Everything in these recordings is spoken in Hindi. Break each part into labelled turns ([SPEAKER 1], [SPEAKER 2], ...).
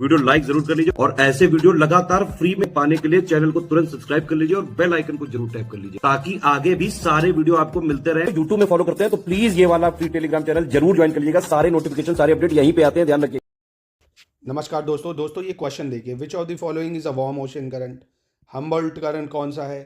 [SPEAKER 1] वीडियो लाइक जरूर कर लीजिए और ऐसे वीडियो लगातार फ्री में पाने के लिए चैनल को तुरंत सब्सक्राइब कर लीजिए और बेल आइकन को जरूर टैप कर लीजिए ताकि आगे भी सारे वीडियो आपको मिलते रहे। यूट्यूब में फॉलो करते हैं तो प्लीज ये वाला फ्री टेलीग्राम चैनल जरूर ज्वाइन कर लीजिएगा। सारे नोटिफिकेशन सारे अपडेट यहीं पे आते हैं, ध्यान रखिए।
[SPEAKER 2] नमस्कार दोस्तों ये क्वेश्चन देखिए, which of the following is a warm ocean current. Humboldt current कौन सा है,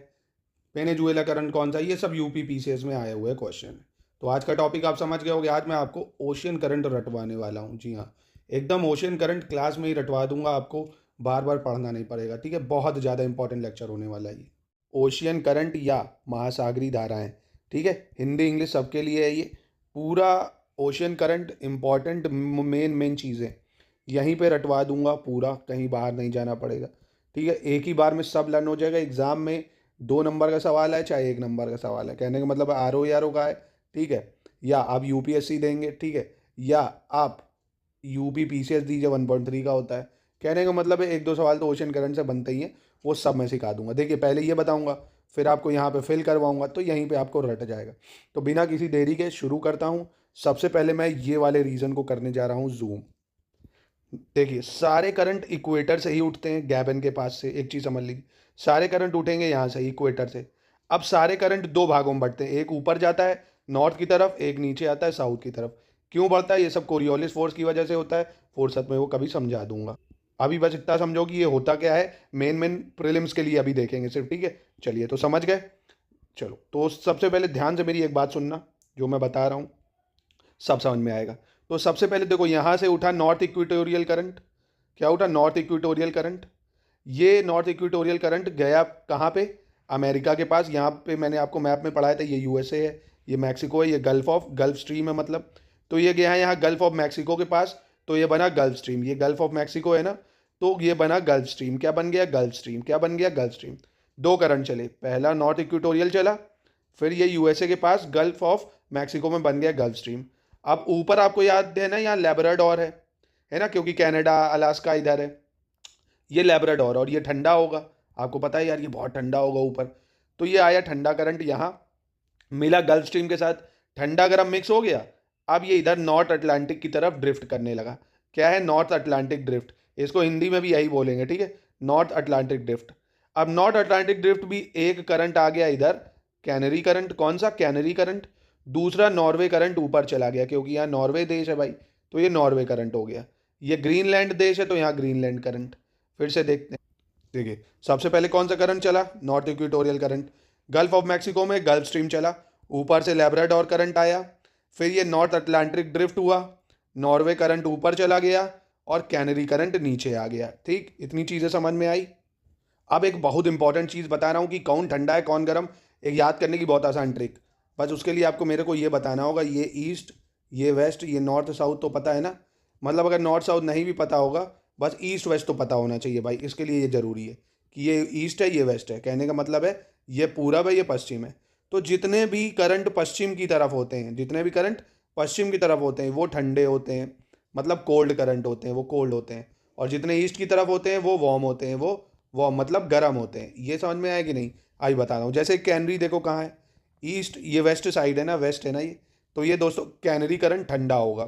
[SPEAKER 2] वेनेजुएला करंट कौन सा है, ये सब यूपी पीसीएस में आए हुए क्वेश्चन है। तो आज का टॉपिक आप समझ गए होंगे। आज मैं आपको ओशियन करंट रटवाने वाला हूँ। जी हाँ, एकदम ओशियन करंट क्लास में ही रटवा दूंगा, आपको बार बार पढ़ना नहीं पड़ेगा। ठीक है, बहुत ज़्यादा इंपॉर्टेंट लेक्चर होने वाला है ये। ओशियन करंट या महासागरी धाराएं, ठीक है, हिंदी इंग्लिश सबके लिए है ये। पूरा ओशियन करंट इंपॉर्टेंट मेन चीज़ें यहीं पे रटवा दूंगा पूरा, कहीं बाहर नहीं जाना पड़ेगा। ठीक है, एक ही बार में सब लर्न हो जाएगा। एग्जाम में 2 नंबर का सवाल है चाहे 1 नंबर का सवाल है, कहने का मतलब आर ओ का है। ठीक है, या आप यूपीएससी देंगे, ठीक है, या आप यूपी पीसीएस दीजिए 1.3 का होता है। कहने का मतलब है 1-2 सवाल तो ओशन करंट से बनते ही हैं, वो सब मैं सिखा दूंगा। देखिए, पहले ये बताऊंगा, फिर आपको यहाँ पे फिल करवाऊंगा, तो यहीं पे आपको रट जाएगा। तो बिना किसी देरी के शुरू करता हूँ। सबसे पहले मैं ये वाले रीजन को करने जा रहा हूँ जूम। देखिए, सारे करंट इक्वेटर से ही उठते हैं, गैबन के पास से। एक चीज़ समझ लीजिए, सारे करंट उठेंगे यहाँ से, इक्वेटर से। अब सारे करंट 2 भागों में बढ़ते हैं, एक ऊपर जाता है नॉर्थ की तरफ, एक नीचे आता है साउथ की तरफ। क्यों बढ़ता है, ये सब कोरियोलिस फोर्स की वजह से होता है। फुर्सत में वो कभी समझा दूंगा। अभी बस इतना समझो कि ये होता क्या है। मेन प्रीलिम्स के लिए अभी देखेंगे सिर्फ। ठीक है, चलिए तो समझ गए। चलो, तो सबसे पहले ध्यान से मेरी एक बात सुनना, जो मैं बता रहा हूँ सब समझ में आएगा। तो सबसे पहले देखो, यहाँ से उठा नॉर्थ इक्वेटोरियल करंट। क्या उठा, नॉर्थ इक्वेटोरियल करंट। ये नॉर्थ इक्वेटोरियल करंट गया कहाँ पे, अमेरिका के पास। यहाँ पे मैंने आपको मैप में पढ़ाया था, ये यूएसए है, ये मैक्सिको है, ये गल्फ स्ट्रीम है मतलब। तो ये गया है यहाँ गल्फ ऑफ मैक्सिको के पास, तो ये बना गल्फ स्ट्रीम। ये गल्फ ऑफ मैक्सिको है ना, तो ये बना गल्फ स्ट्रीम। क्या बन गया, गल्फ स्ट्रीम। क्या बन गया, गल्फ स्ट्रीम। 2 करंट चले, पहला नॉर्थ इक्वेटोरियल चला, फिर ये यूएसए के पास गल्फ ऑफ मैक्सिको में बन गया गल्फ स्ट्रीम। अब ऊपर आपको याद है ना, यहाँ लेब्राडोर है ना, क्योंकि कनाडा अलास्का इधर है। ये लेब्राडोर, और ये ठंडा होगा, आपको पता है यार, ये बहुत ठंडा होगा ऊपर। तो ये आया ठंडा करंट, यहाँ मिला गल्फ स्ट्रीम के साथ, ठंडा गर्म मिक्स हो गया। अब ये इधर नॉर्थ अटलांटिक की तरफ ड्रिफ्ट करने लगा। क्या है, नॉर्थ अटलांटिक ड्रिफ्ट। इसको हिंदी में भी यही बोलेंगे, ठीक है, नॉर्थ अटलांटिक ड्रिफ्ट। अब नॉर्थ अटलांटिक ड्रिफ्ट भी एक करंट आ गया इधर, कैनरी करंट। कौन सा, कैनरी करंट। दूसरा नॉर्वे करंट ऊपर चला गया, क्योंकि यहाँ नॉर्वे देश है भाई, तो ये नॉर्वे करंट हो गया। ये ग्रीनलैंड देश है, तो यहाँ ग्रीनलैंड करंट। फिर से देखते हैं। देखिए, सबसे पहले कौन सा करंट चला, north equatorial current. Gulf of Mexico में गल्फ स्ट्रीम चला, ऊपर से लेब्राडोर करंट आया, फिर ये नॉर्थ अटलांटिक ड्रिफ्ट हुआ, नॉर्वे करंट ऊपर चला गया, और कैनरी करंट नीचे आ गया। ठीक, इतनी चीज़ें समझ में आई। अब एक बहुत इंपॉर्टेंट चीज़ बता रहा हूँ कि कौन ठंडा है कौन गर्म। एक याद करने की बहुत आसान ट्रिक, बस उसके लिए आपको मेरे को ये बताना होगा, ये ईस्ट, ये वेस्ट, ये नॉर्थ साउथ तो पता है ना। मतलब अगर नॉर्थ साउथ नहीं भी पता होगा, बस ईस्ट वेस्ट तो पता होना चाहिए भाई। इसके लिए ये ज़रूरी है कि ये ईस्ट है ये वेस्ट है। कहने का मतलब है ये पूरब है ये पश्चिम है। तो जितने भी करंट पश्चिम की तरफ होते हैं, जितने भी करंट पश्चिम की तरफ होते हैं वो ठंडे होते हैं, मतलब कोल्ड करंट होते हैं, वो कोल्ड होते हैं। और जितने ईस्ट की तरफ होते हैं वो वार्म होते हैं, वो मतलब गर्म होते हैं। ये समझ में आया कि नहीं, आई बता रहा हूँ। जैसे कैनरी देखो कहाँ है, ईस्ट, ये वेस्ट साइड है ना, वेस्ट है ना ये। तो ये दोस्तों कैनरी करंट ठंडा होगा,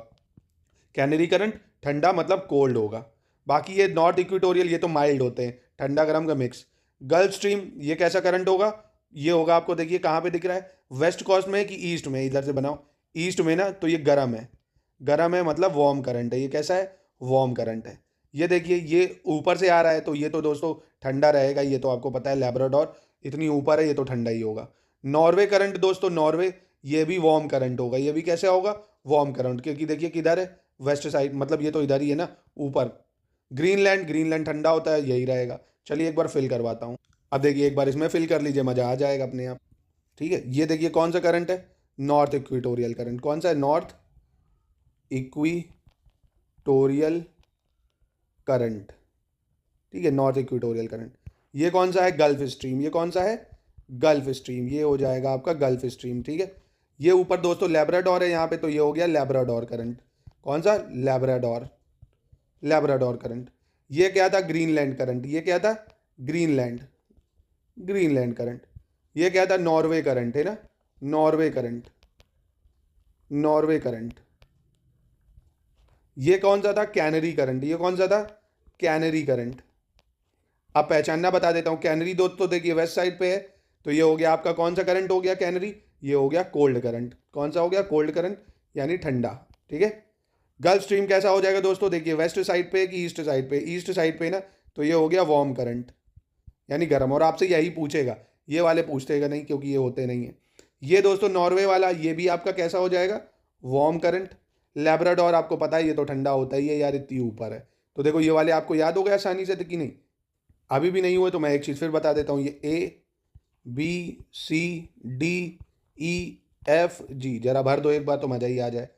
[SPEAKER 2] कैनरी करंट ठंडा मतलब कोल्ड होगा। बाकी ये नॉर्थ इक्वेटोरियल ये तो माइल्ड होते हैं, ठंडा गर्म का मिक्स। गल्फ स्ट्रीम ये कैसा करंट होगा, ये होगा आपको देखिए कहाँ पे दिख रहा है, वेस्ट कोस्ट में कि ईस्ट में, इधर से बनाओ, ईस्ट में ना, तो ये गर्म है। गर्म है मतलब वार्म करंट है। ये कैसा है, वार्म करंट है। ये देखिए, ये ऊपर से आ रहा है, तो ये तो दोस्तों ठंडा रहेगा, ये तो आपको पता है, लेब्राडोर इतनी ऊपर है, ये तो ठंडा ही होगा। नॉर्वे करंट दोस्तों, नॉर्वे ये भी वार्म करंट होगा। ये भी कैसे होगा, वार्म करंट, क्योंकि देखिए किधर है, वेस्ट साइड, मतलब ये तो इधर ही है ना, ऊपर। ग्रीनलैंड, ग्रीनलैंड ठंडा होता है, यही रहेगा। चलिए एक बार फिल करवाता हूँ। अब देखिए, एक बार इसमें फिल कर लीजिए, मज़ा आ जाएगा अपने आप। ठीक है, ये देखिए कौन सा करंट है, नॉर्थ इक्वेटोरियल करंट। कौन सा है, नॉर्थ इक्वेटोरियल करंट। ठीक है, नॉर्थ इक्वेटोरियल करंट। ये कौन सा है, गल्फ स्ट्रीम। ये कौन सा है, गल्फ स्ट्रीम। ये हो जाएगा आपका गल्फ स्ट्रीम। ठीक है, ये ऊपर दोस्तों लेब्राडोर है यहाँ पे, तो ये हो गया लेब्राडोर करंट। कौन सा, लेब्राडोर, लेब्राडोर करंट। ये क्या था, ग्रीनलैंड करंट। ये क्या था, ग्रीनलैंड, ग्रीनलैंड करंट। ये क्या था, नॉर्वे करंट है ना, नॉर्वे करंट, नॉर्वे करंट। ये कौन सा था, कैनरी करंट। ये कौन सा था, कैनरी करंट। अब पहचानना बता देता हूँ। कैनरी दोस्तों देखिए वेस्ट साइड पे है, तो ये हो गया आपका कौन सा करंट हो गया कैनरी, ये हो गया कोल्ड करंट। कौन सा हो गया, कोल्ड करंट यानी ठंडा, ठीक है। गल्फ स्ट्रीम कैसा हो जाएगा दोस्तों, देखिए वेस्ट साइड पे कि ईस्ट साइड पे, ईस्ट साइड पे ना, तो ये हो गया वार्म करंट यानी गर्म। और आपसे यही पूछेगा, ये वाले पूछतेगा नहीं क्योंकि ये होते नहीं है। ये दोस्तों नॉर्वे वाला, ये भी आपका कैसा हो जाएगा, वार्म करंट। लैब्राडोर आपको पता है ये तो ठंडा होता ही है यार, इतनी ऊपर है। तो देखो ये वाले आपको याद हो गया आसानी से कि नहीं, अभी भी नहीं हुए तो मैं एक चीज़ फिर बता देता हूँ। ये A B C D E F G, जरा भर दो एक बार तो मज़ा ही आ जाए।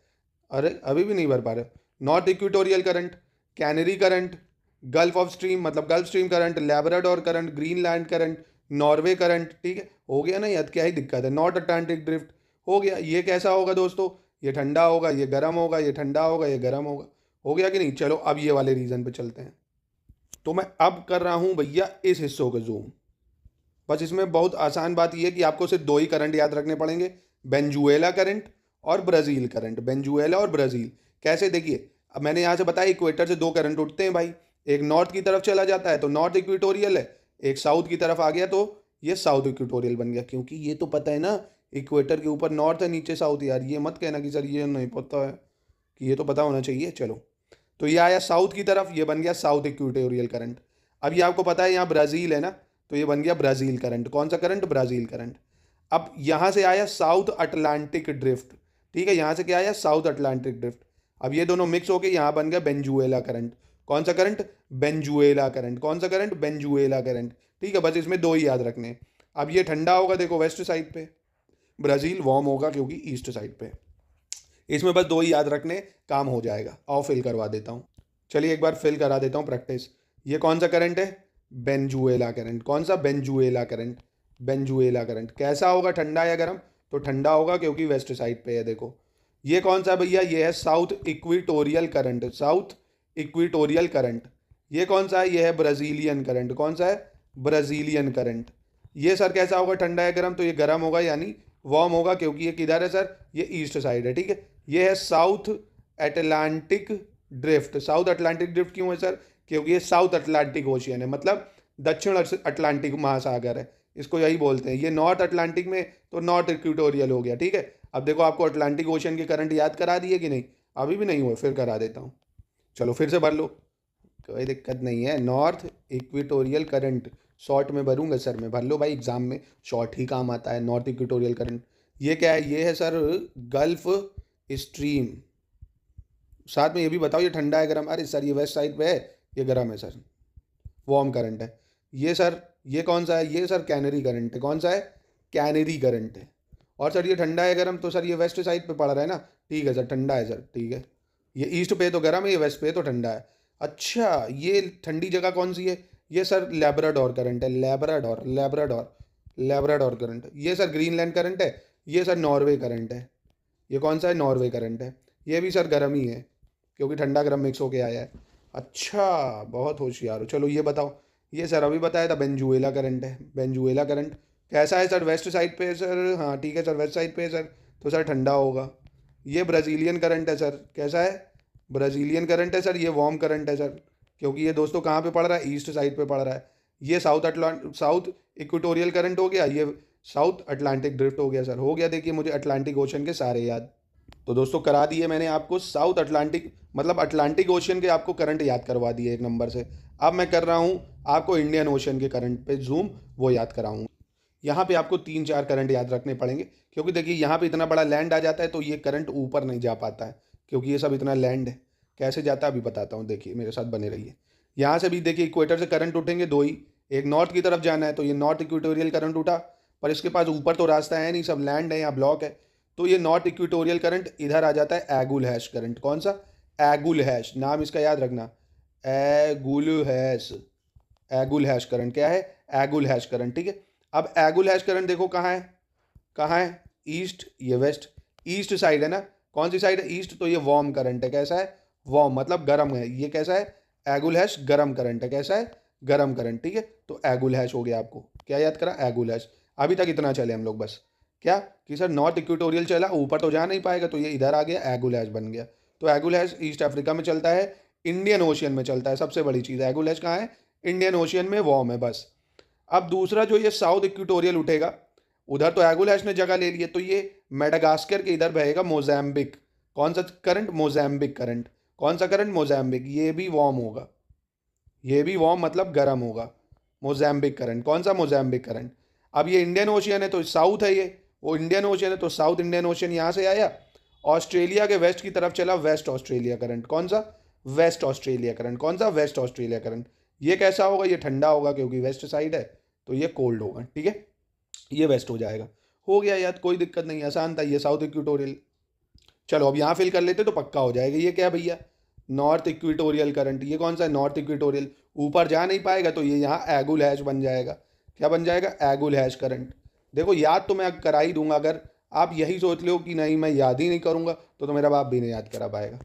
[SPEAKER 2] अरे अभी भी नहीं भर पा रहे। North equatorial current, Canary current, gulf of stream मतलब Gulf Stream current, Labrador current, Greenland current, Norway current, ठीक है, हो गया ना याद, क्या ही दिक्कत है। नॉर्थ अटलांटिक ड्रिफ्ट हो गया। ये कैसा होगा दोस्तों, ये ठंडा होगा, ये गर्म होगा, ये ठंडा होगा, ये गर्म होगा, हो गया कि नहीं। चलो अब ये वाले रीजन पे चलते हैं। तो मैं अब कर रहा हूं भैया इस हिस्सों को जूम। बस इसमें बहुत आसान बात यह है कि आपको सिर्फ दो ही करंट याद रखने पड़ेंगे, वेनेजुएला करंट और ब्राज़ील करंट। वेनेजुएला और ब्राज़ील कैसे, देखिए अब मैंने यहाँ से बताया इक्वेटर से दो करंट उठते हैं भाई, एक नॉर्थ की तरफ चला जाता है तो नॉर्थ इक्वेटोरियल है, एक साउथ की तरफ आ गया तो ये साउथ इक्वेटोरियल बन गया। क्योंकि ये तो पता है ना, इक्वेटर के ऊपर नॉर्थ है नीचे साउथ। यार ये मत कहना कि सर ये नहीं पता है, कि ये तो पता होना चाहिए। चलो तो ये आया साउथ की तरफ, ये बन गया साउथ इक्वेटोरियल करंट। अब ये आपको पता है यहाँ ब्राज़ील है ना, तो ये बन गया ब्राज़ील करंट। कौन सा करंट, ब्राज़ील करंट। अब यहाँ से आया साउथ अटलांटिक ड्रिफ्ट, ठीक है, यहाँ से क्या आया, साउथ अटलांटिक ड्रिफ्ट। अब ये दोनों मिक्स होके यहाँ बन गया वेनेजुएला करंट। कौन सा करंट, वेनेजुएला करंट। कौन सा करंट, वेनेजुएला करंट, ठीक है। बस इसमें दो ही याद रखने हैं। अब ये ठंडा होगा देखो वेस्ट साइड पे, ब्राज़ील वार्म होगा क्योंकि ईस्ट साइड पे। इसमें बस दो ही याद रखने, काम हो जाएगा। आओ फिल करवा देता हूँ, चलिए एक बार फिल करा देता हूँ प्रैक्टिस। ये कौन सा करंट है, वेनेजुएला करंट। कौन सा, वेनेजुएला करंट। वेनेजुएला करंट कैसा होगा, ठंडा या गर्म, तो ठंडा होगा क्योंकि वेस्ट साइड पे है। देखो ये कौन सा भैया, ये है south equatorial current, south equatorial current. ये कौन सा है, ये है ब्राज़ीलियन करंट। कौन सा है, ब्राज़ीलियन करंट। ये सर कैसा होगा, ठंडा या गर्म, तो ये गर्म होगा यानी वार्म होगा क्योंकि ये किधर है सर, ये ईस्ट साइड है, ठीक है। ये है south Atlantic drift. South Atlantic drift क्यों है सर, क्योंकि ये साउथ अटलांटिक ओशियन है, मतलब दक्षिण अटलांटिक महासागर है, इसको यही बोलते हैं। ये नॉर्थ अटलांटिक में तो नॉर्थ इक्वेटोरियल हो गया, ठीक है। अब देखो आपको अटलांटिक ओशियन के करंट याद करा दिए कि नहीं, अभी भी नहीं हुए, फिर करा देता हूँ। चलो फिर से भर लो, कोई दिक्कत नहीं है। नॉर्थ इक्वेटोरियल करंट शॉर्ट में भरूंगा सर मैं, भर लो भाई, एग्जाम में शॉर्ट ही काम आता है। नॉर्थ इक्वेटोरियल करंट ये क्या है, ये है सर गल्फ स्ट्रीम। साथ में ये भी बताओ ये ठंडा है गर्म, अरे सर ये वेस्ट साइड पे है, ये गर्म है सर, वार्म करंट है। ये सर ये कौन सा है, ये सर कैनरी करंट है। कौन सा है, कैनरी करंट है। और सर ये ठंडा है गर्म, तो सर ये वेस्ट साइड पे पड़ रहा है ना, ठीक है सर ठंडा है सर, ठीक है। ये ईस्ट पे तो गर्म है, ये वेस्ट पे तो ठंडा है। अच्छा ये ठंडी जगह कौन सी है, ये सर लैब्राडोर करंट है, लैब्राडोर लैब्राडोर लैब्राडोर करंट। ये सर ग्रीनलैंड करंट है, ये सर नॉर्वे करंट है। ये कौन सा है, नॉर्वे करंट है। ये भी सर गर्म ही है क्योंकि ठंडा गर्म मिक्स होके आया है। अच्छा बहुत होशियार हो। चलो ये बताओ, ये सर अभी बताया था वेनेजुएला करंट है। वेनेजुएला करंट कैसा है सर, वेस्ट साइड पे है सर, हाँ ठीक है सर, वेस्ट साइड पे है सर, तो सर ठंडा होगा। ये ब्राज़ीलियन करंट है सर, कैसा है, ब्राज़ीलियन करंट है सर, ये वार्म करंट है सर, क्योंकि ये दोस्तों कहाँ पे पड़ रहा है, ईस्ट साइड पे पड़ रहा है। ये साउथ इक्वेटोरियल करंट हो गया, ये साउथ अटलांटिक ड्रिफ्ट हो गया सर, हो गया। देखिए मुझे अटलांटिक ओशन के सारे याद। तो दोस्तों करा दिए मैंने आपको साउथ अटलांटिक मतलब अटलांटिक ओशन के आपको करंट याद करवा दिए एक नंबर से। अब मैं कर रहा हूँ आपको इंडियन ओशन के करंट पे जूम, वो याद कराऊंगा। यहाँ पे आपको 3-4 करंट याद रखने पड़ेंगे क्योंकि देखिए यहाँ पे इतना बड़ा लैंड आ जाता है तो ये करंट ऊपर नहीं जा पाता है क्योंकि ये सब इतना लैंड है। कैसे जाता है अभी बताता हूँ, देखिए मेरे साथ बने रहिए। यहाँ से भी देखिए इक्वेटर से करंट उठेंगे दो ही, एक नॉर्थ की तरफ जाना है तो ये नॉर्थ इक्वेटोरियल करंट उठा, पर इसके पास ऊपर तो रास्ता है नहीं, सब लैंड है, यहाँ ब्लॉक है, तो ये नॉर्थ इक्वेटोरियल करंट इधर आ जाता है एगुल हैश करंट। कौन सा, एगुल हैश, नाम इसका याद रखना, एगुल हैश, एगुल हैश करंट। क्या है, एगुल हैश करंट, ठीक है। अब एगुल हैश करंट देखो कहाँ है, कहाँ है, ईस्ट, ये वेस्ट, ईस्ट साइड है ना, कौन सी साइड है, ईस्ट, तो ये वार्म करंट है। कैसा है, वार्म मतलब गर्म है। ये कैसा है, एगुल हैश गर्म करंट है। कैसा है, गर्म करंट, ठीक है। तो एगुल हैश हो गया, आपको क्या याद करा, एगुल हैश। अभी तक इतना चले हम लोग बस, क्या कि सर नॉर्थ इक्वेटोरियल चला, ऊपर तो जा नहीं पाएगा, तो ये इधर आ गया, एगुल हैश बन गया। तो एगुल हैश ईस्ट अफ्रीका में चलता है, इंडियन ओशियन में चलता है, सबसे बड़ी चीज़ है। एगुलेश कहाँ है? इंडियन ओशियन में, वार्म है बस। अब दूसरा जो ये साउथ इक्वेटोरियल उठेगा, उधर तो एगुलेश ने जगह ले ली है, तो ये मेडागास्कर के इधर बहेगा मोजाम्बिक। कौन सा करंट? Mozambique current. कौन सा करंट? मोजाम्बिक। ये भी वार्म होगा, ये भी वार्म मतलब गर्म होगा। Mozambique current. कौन सा? Mozambique current. अब ये इंडियन ओशियन है तो साउथ है, ये वो इंडियन ओशियन है तो साउथ इंडियन ओशियन यहाँ से आया, ऑस्ट्रेलिया के वेस्ट की तरफ चला, वेस्ट ऑस्ट्रेलिया करंट। कौन सा? West Australia current. कौन सा? West Australia current. ये कैसा होगा? ये ठंडा होगा क्योंकि वेस्ट साइड है, तो ये कोल्ड होगा, ठीक है, ये वेस्ट हो जाएगा। हो गया यार, कोई दिक्कत नहीं, आसान था, ये साउथ इक्वेटोरियल। चलो अब यहाँ फिल कर लेते तो पक्का हो जाएगा। ये क्या भैया? North equatorial current. ये कौन सा है? North equatorial. ऊपर जा नहीं पाएगा तो ये यहाँ एगुल हैश बन जाएगा। क्या बन जाएगा? एगुल हैश करंट। देखो याद तो मैं करा ही दूंगा, अगर आप यही सोच लो कि नहीं मैं याद ही नहीं करूंगा तो मेरा बाप भी नहीं याद करा पाएगा।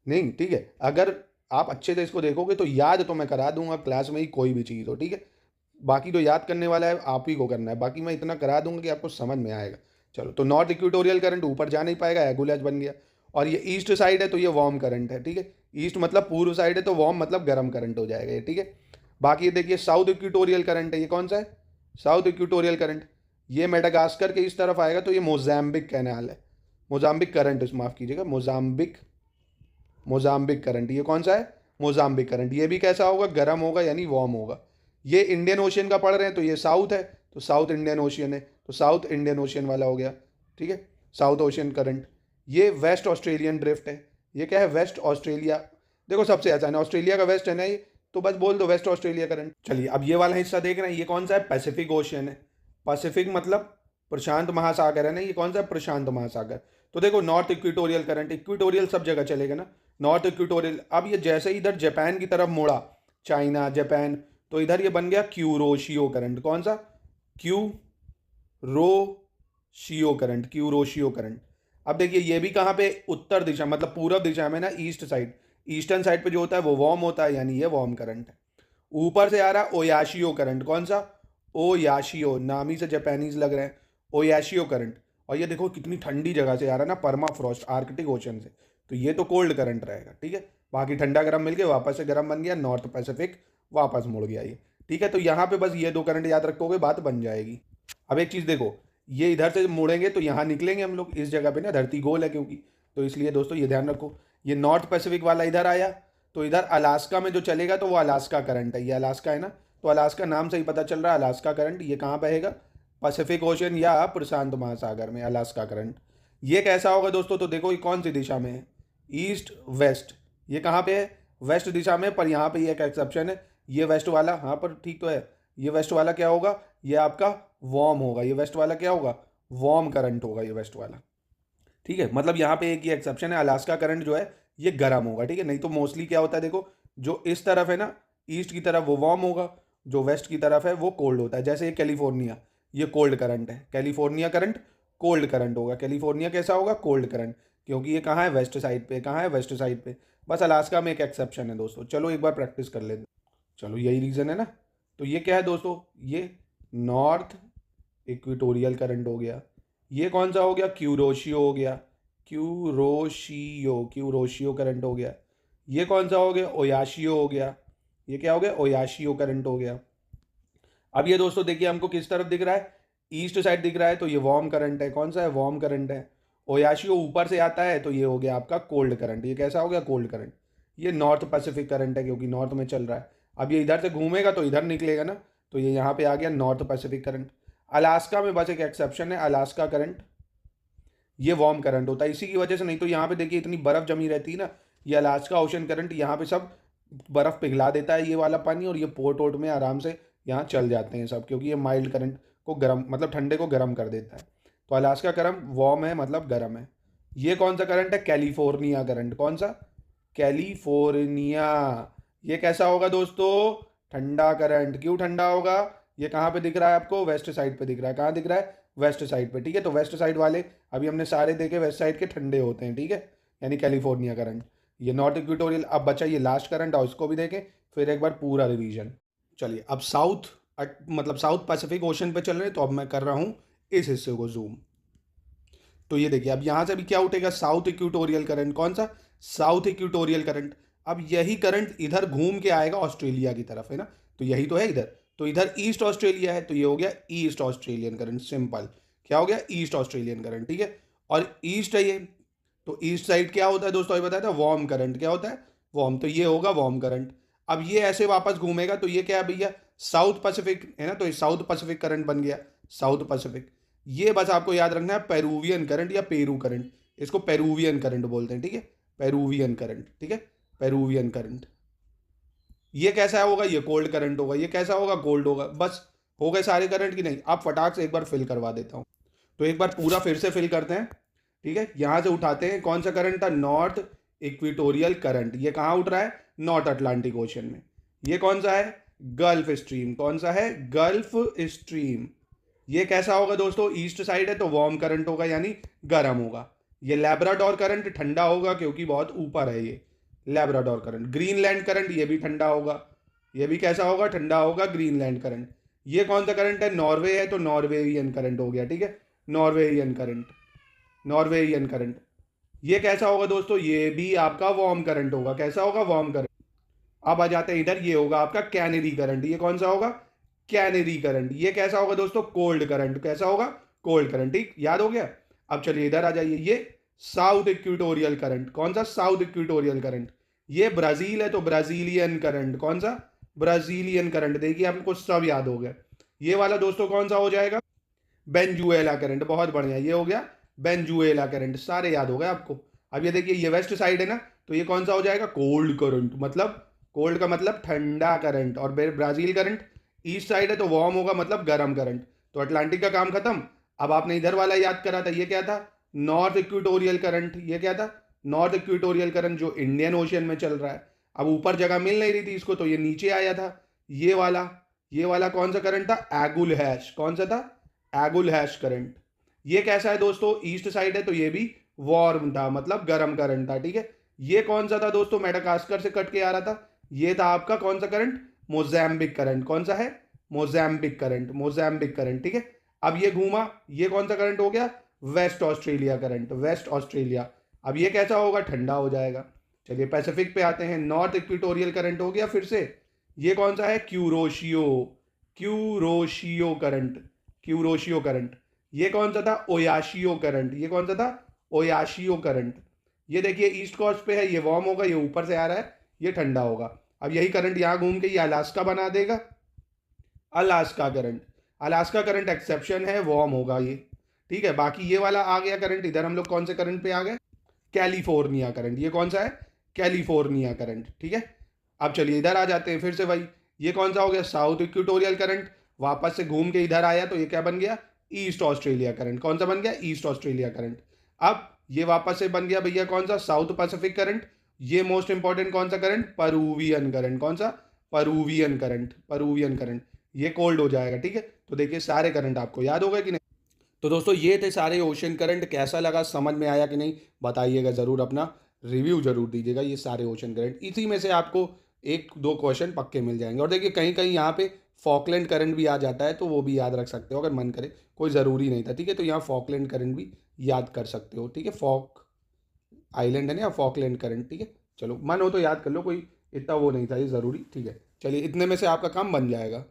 [SPEAKER 2] नहीं, ठीक है, अगर आप अच्छे से इसको देखोगे तो याद तो मैं करा दूंगा क्लास में ही, कोई भी चीज़ हो, ठीक है। बाकी तो याद करने वाला है आप ही को करना है, बाकी मैं इतना करा दूंगा कि आपको समझ में आएगा। चलो, तो नॉर्थ इक्वेटोरियल करंट ऊपर जा नहीं पाएगा, एगुलेज बन गया। और ये ईस्ट साइड है तो ये वार्म करंट है, ठीक है। ईस्ट मतलब पूर्व साइड है तो वार्म मतलब गर्म करंट हो जाएगा ये, ठीक है। बाकी ये देखिए साउथ इक्वेटोरियल करंट है, ये कौन सा है? South equatorial current. ये मेडागास्कर के इस तरफ आएगा तो ये मोजाम्बिक कैनाल है, मोजाम्बिक करंट, माफ़ कीजिएगा, मोजाम्बिक करंट। ये कौन सा है? Mozambique current. ये भी कैसा होगा? गर्म होगा, यानी वार्म होगा। ये इंडियन ओशियन का पढ़ रहे हैं तो ये साउथ है, तो साउथ इंडियन ओशियन है, तो साउथ इंडियन ओशियन वाला हो गया, ठीक है, साउथ ओशियन करंट। ये वेस्ट ऑस्ट्रेलियन ड्रिफ्ट है। ये क्या है? West Australia. देखो सबसे आसान है, ऑस्ट्रेलिया का वेस्ट है ना ये, तो बस बोल दो वेस्ट ऑस्ट्रेलिया करंट। चलिए अब ये वाला हिस्सा देख रहे हैं, ये कौन सा है? पैसिफिक ओशियन है। पैसिफिक मतलब प्रशांत महासागर है ना, ये कौन सा है? प्रशांत महासागर। तो देखो नॉर्थ इक्वेटोरियल करंट, इक्वेटोरियल सब जगह चलेगा ना, नॉर्थ इक्वेटोरियल। अब ये जैसे ही इधर जापान की तरफ मुड़ा, चाइना जापान, तो इधर ये बन गया क्यूरोशियो करंट। कौन सा? Kuroshio current, Kuroshio current. अब देखिए ये भी कहाँ पे? उत्तर दिशा मतलब पूरब दिशा में ना, ईस्ट साइड, ईस्टर्न साइड पे जो होता है वो वार्म होता है, यानी ये वार्म करंट है। ऊपर से आ रहा है ओयाशियो करंट। कौन सा? ओयाशियो, नाम ही से जापानीज लग रहे हैं, ओयाशियो करंट। और ये देखो कितनी ठंडी जगह से आ रहा है ना, परमाफ्रॉस्ट, आर्कटिक ओशन से, तो ये तो कोल्ड करंट रहेगा, ठीक है। बाकी ठंडा गर्म मिल गया, वापस से गर्म बन गया, नॉर्थ पैसिफिक वापस मुड़ गया ये, ठीक है। तो यहाँ पे बस ये दो करंट याद रखोगे, बात बन जाएगी। अब एक चीज़ देखो, ये इधर से मुड़ेंगे तो यहाँ निकलेंगे हम लोग, इस जगह पे ना धरती गोल है क्योंकि, तो इसलिए दोस्तों ये ध्यान रखो। ये नॉर्थ पैसिफिक वाला इधर आया तो इधर अलास्का में जो चलेगा तो वो अलास्का करंट है, ये अलास्का है ना, तो अलास्का नाम से ही पता चल रहा है अलास्का करंट। ये कहाँ बहेगा? पैसिफिक ओशन या प्रशांत महासागर में, अलास्का करंट। ये कैसा होगा दोस्तों? तो देखो ये कौन सी दिशा में है? East west. ये कहाँ पे है? वेस्ट दिशा में, पर यहाँ पे ये एक एक्सेप्शन है, ये वेस्ट वाला, हाँ पर ठीक तो है, ये वेस्ट वाला क्या होगा? ये आपका वार्म होगा। ये वेस्ट वाला क्या होगा? वार्म करंट होगा ये वेस्ट वाला, ठीक है। मतलब यहाँ पे एक ही एक्सेप्शन है, अलास्का करंट जो है ये गर्म होगा, ठीक है। नहीं तो मोस्टली क्या होता है, देखो जो इस तरफ है ना, ईस्ट की तरफ वो वार्म होगा, जो वेस्ट की तरफ है वो कोल्ड होता है। जैसे ये कैलिफोर्निया, ये कोल्ड करंट है, कैलिफोर्निया करंट कोल्ड करंट होगा। कैलिफोर्निया कैसा होगा? कोल्ड करंट, क्योंकि ये कहाँ है? वेस्ट साइड पे। कहाँ है? वेस्ट साइड पे। बस अलास्का में एक एक्सेप्शन है दोस्तों। चलो एक बार प्रैक्टिस कर लेते, चलो यही रीज़न है ना। तो ये क्या है दोस्तों? ये नॉर्थ इक्वेटोरियल करंट हो गया। ये कौन सा हो गया? क्यूरोशियो हो गया, क्यूरोशियो करंट हो गया। ये कौन सा हो गया? ओयाशियो हो गया। ये क्या हो गया? ओयाशियो करंट हो गया। अब ये दोस्तों देखिए हमको किस तरफ दिख रहा है? ईस्ट साइड दिख रहा है, तो ये वार्म करंट है। कौन सा है? वार्म करंट है। ओयाशियो ऊपर से आता है तो ये हो गया आपका कोल्ड करंट। ये कैसा हो गया? Cold current. ये नॉर्थ पैसिफिक करंट है क्योंकि नॉर्थ में चल रहा है। अब ये इधर से घूमेगा तो इधर निकलेगा ना, तो ये यहाँ पे आ गया नॉर्थ पैसिफिक करंट। अलास्का में बस एक एक्सेप्शन है, अलास्का करंट, ये वार्म करंट होता है इसी की वजह से। नहीं तो यहाँ पे देखिए इतनी बर्फ़ जमी रहती है ना, ये अलास्का ओशन करंट यहाँ पे सब बर्फ़ पिघला देता है ये वाला पानी, और ये पोर्ट वोर्ट में आराम से यहाँ चल जाते हैं सब, क्योंकि ये माइल्ड करंट को गर्म मतलब ठंडे को गर्म कर देता है। तो अलास्का करंट वार्म है मतलब गर्म है। ये कौन सा करंट है? California current. कौन सा? कैलिफोर्निया। ये कैसा होगा दोस्तों? ठंडा करंट। क्यों ठंडा होगा? ये कहाँ पे दिख रहा है आपको? वेस्ट साइड पे दिख रहा है। कहाँ दिख रहा है? वेस्ट साइड पे, ठीक है। तो वेस्ट साइड वाले अभी हमने सारे देखे, वेस्ट साइड के ठंडे होते हैं, ठीक है, यानी कैलिफोर्निया करंट। ये नॉर्थ इक्वेटोरियल। अब बचा ये लास्ट करंट, और इसको भी देखें फिर एक बार पूरा रिवीजन। चलिए अब साउथ मतलब साउथ पैसिफिक ओशन पे चल रहे हैं, तो अब मैं कर रहा हूँ इस हिस्से को जूम। तो ये देखिए अब यहाँ से भी क्या उठेगा? South equatorial current. कौन सा? South equatorial current. अब यही करंट इधर घूम के आएगा ऑस्ट्रेलिया की तरफ, है ना, तो यही तो है इधर, तो इधर ईस्ट ऑस्ट्रेलिया है, तो ये हो गया ईस्ट ऑस्ट्रेलियन करंट, सिंपल। क्या हो गया? ईस्ट ऑस्ट्रेलियन करंट, ठीक है। और ईस्ट है ये, तो ईस्ट साइड क्या होता है दोस्तों, ये बताया था वार्म करंट। क्या होता है? वार्म, तो ये होगा वार्म करंट। अब ये ऐसे वापस घूमेगा, तो ये क्या है भैया? साउथ पैसिफिक, है ना, तो ये साउथ पैसिफिक करंट बन गया, साउथ पैसिफिक। ये बस आपको याद रखना है पेरूवियन करंट या पेरू करंट, इसको पेरूवियन करंट बोलते हैं, ठीक है, पेरूवियन करंट, ठीक है, पेरूवियन करंट। ये कैसा होगा? ये कोल्ड करंट होगा। ये कैसा होगा? कोल्ड होगा। बस हो गए सारे करंट की नहीं? आप फटाक से एक बार फिल करवा देता हूँ, तो एक बार पूरा फिर से फिल करते हैं, ठीक है। यहां से उठाते हैं, कौन सा करंट था? North equatorial current. ये कहाँ उठ रहा है? नॉर्थ अटलांटिक ओशन में। ये कौन सा है? Gulf stream. कौन सा है? Gulf stream. ये कैसा होगा दोस्तों? ईस्ट साइड है तो वार्म करंट होगा, यानी गर्म होगा। ये लैब्राडोर करंट ठंडा होगा क्योंकि बहुत ऊपर है ये लैब्राडोर करंट। ग्रीनलैंड करंट ये भी ठंडा होगा, ये भी कैसा होगा? ठंडा होगा, ग्रीनलैंड करंट। ये कौन सा करंट है? नॉर्वे है तो नॉर्वेरियन करंट हो गया, ठीक है, नॉर्वेरियन करंट, नॉर्वेरियन करंट। ये कैसा होगा दोस्तों? ये भी आपका वार्म करंट होगा। कैसा होगा? Warm current. अब आ जाते हैं इधर, ये होगा आपका कैनेरी करंट। ये कौन सा होगा? Canary current. ये कैसा होगा दोस्तों? Cold current. कैसा होगा? कोल्ड करंट, ठीक, याद हो गया। अब चलिए इधर आ जाइए, ये साउथ इक्वेटोरियल करंट। कौन सा? South equatorial current. ये ब्राजील है तो ब्राजीलियन करंट। कौन सा? Brazilian current. देखिए आपको सब याद हो गया। ये वाला दोस्तों कौन सा हो जाएगा? Venezuela current. बहुत बढ़िया, ये हो गया वेनेजुएला करंट। सारे याद हो गए आपको। अब ये देखिए, ये वेस्ट साइड है ना, तो ये कौन सा हो जाएगा? Cold current. मतलब कोल्ड का मतलब ठंडा करंट, और ब्राजील करंट ईस्ट साइड है तो वार्म होगा, मतलब गर्म करंट। तो अटलांटिक का काम खत्म। अब आपने इधर वाला याद करा था, ये क्या था? North equatorial current. ये क्या था? नॉर्थ इक्वेटोरियल करंट, जो इंडियन ओशियन में चल रहा है। अब ऊपर जगह मिल नहीं रही थी इसको, तो ये नीचे आया था। ये वाला कौन सा करंट था? एगुल हैश। कौन सा था? एगुल हैश करंट। ये कैसा है दोस्तों? ईस्ट साइड है तो ये भी वार्म था, मतलब गर्म करंट था, ठीक है। ये कौन सा था दोस्तों? मेडागास्कर से कट के आ रहा था। ये था आपका कौन सा करंट? Mozambique current. कौन सा है? मोजाम्बिक करंट, मोजाम्बिक करंट, ठीक है। अब ये घूमा, ये कौन सा करंट हो गया? West Australia current, west Australia. अब ये कैसा होगा? ठंडा हो जाएगा। चलिए पैसिफिक पे आते हैं, नॉर्थ इक्वेटोरियल करंट हो गया फिर से। ये कौन सा है? Kuroshio, Kuroshio current, Kuroshio current. ये कौन सा था? Oyashio current. ये कौन सा था? Oyashio current. ये देखिए ईस्ट कोस्ट पे है, ये वार्म होगा, ये ऊपर से आ रहा है, ये ठंडा होगा। अब यही करंट यहाँ घूम के ये अलास्का बना देगा, Alaska current. Alaska current exception है, वार्म होगा ये, ठीक है। बाकी ये वाला आ गया करंट। इधर हम लोग कौन से करंट पे आ गए? California current. ये कौन सा है? कैलिफोर्निया करंट, ठीक है। अब चलिए इधर आ जाते हैं फिर से भाई। ये कौन सा हो गया? South equatorial current. वापस से घूम के इधर आया तो ये क्या बन गया? East Australia current. कौन सा बन गया? East Australia current. अब ये वापस से बन गया भैया कौन सा? South Pacific current. ये मोस्ट इंपॉर्टेंट कौन सा करंट? Peruvian current. कौन सा? Peruvian current, Peruvian current. ये कोल्ड हो जाएगा, ठीक है। तो देखिए सारे करंट आपको याद हो गए कि नहीं? तो दोस्तों ये थे सारे ओशन करंट। कैसा लगा, समझ में आया कि नहीं, बताइएगा ज़रूर, अपना रिव्यू जरूर दीजिएगा। ये सारे ओशन करंट, इसी में से आपको एक दो क्वेश्चन पक्के मिल जाएंगे। और देखिए कहीं कहीं यहाँ पे फॉकलैंड करंट भी आ जाता है, तो वो भी याद रख सकते हो अगर मन करे, कोई ज़रूरी नहीं था, ठीक है। तो यहाँ फॉकलैंड करंट भी याद कर सकते हो, ठीक है। फॉक आइलैंड है ना, फॉकलैंड करंट, ठीक है। चलो मन हो तो याद कर लो, कोई इतना वो नहीं था ये ज़रूरी, ठीक है। चलिए इतने में से आपका काम बन जाएगा।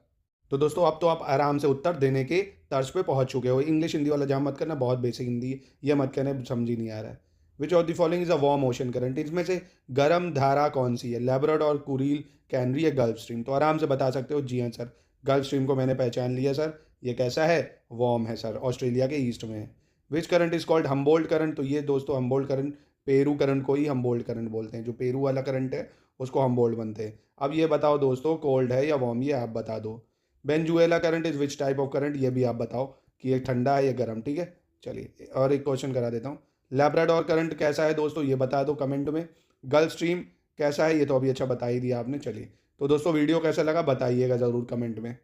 [SPEAKER 2] तो दोस्तों अब तो आप आराम से उत्तर देने के तर्ज पे पहुंच चुके हो। इंग्लिश हिंदी वाला जहाँ मत करना, बहुत बेसिक हिंदी है, ये मत कहना समझ ही नहीं आ रहा है। Which of the following is a warm ocean current? इसमें से गर्म धारा कौन सी है? लैब्राडोर, कुरील, कैनरी या गल्फ स्ट्रीम? तो आराम से बता सकते हो, जी हाँ सर, गल्फ स्ट्रीम को मैंने पहचान लिया सर। ये कैसा है? वार्म है सर, ऑस्ट्रेलिया के ईस्ट में है। विच current is called Humboldt current? तो ये दोस्तों हम्बोल्ट करंट, पेरू करंट को ही हम्बोल्ट करंट बोलते हैं। जो पेरू वाला करंट है उसको हम्बोल्ट बनते हैं। अब ये बताओ दोस्तों, कोल्ड है या वार्म, ये आप बता दो। Venezuela current is which type of current? ये भी आप बताओ कि ये ठंडा है या गर्म, ठीक है। चलिए और एक क्वेश्चन करा देता हूँ। लैब्राडोर करंट कैसा है दोस्तों, ये बता दो कमेंट में। गल्फ स्ट्रीम कैसा है? ये तो अभी अच्छा बता ही दिया आपने। चलिए तो दोस्तों वीडियो कैसा लगा बताइएगा ज़रूर कमेंट में।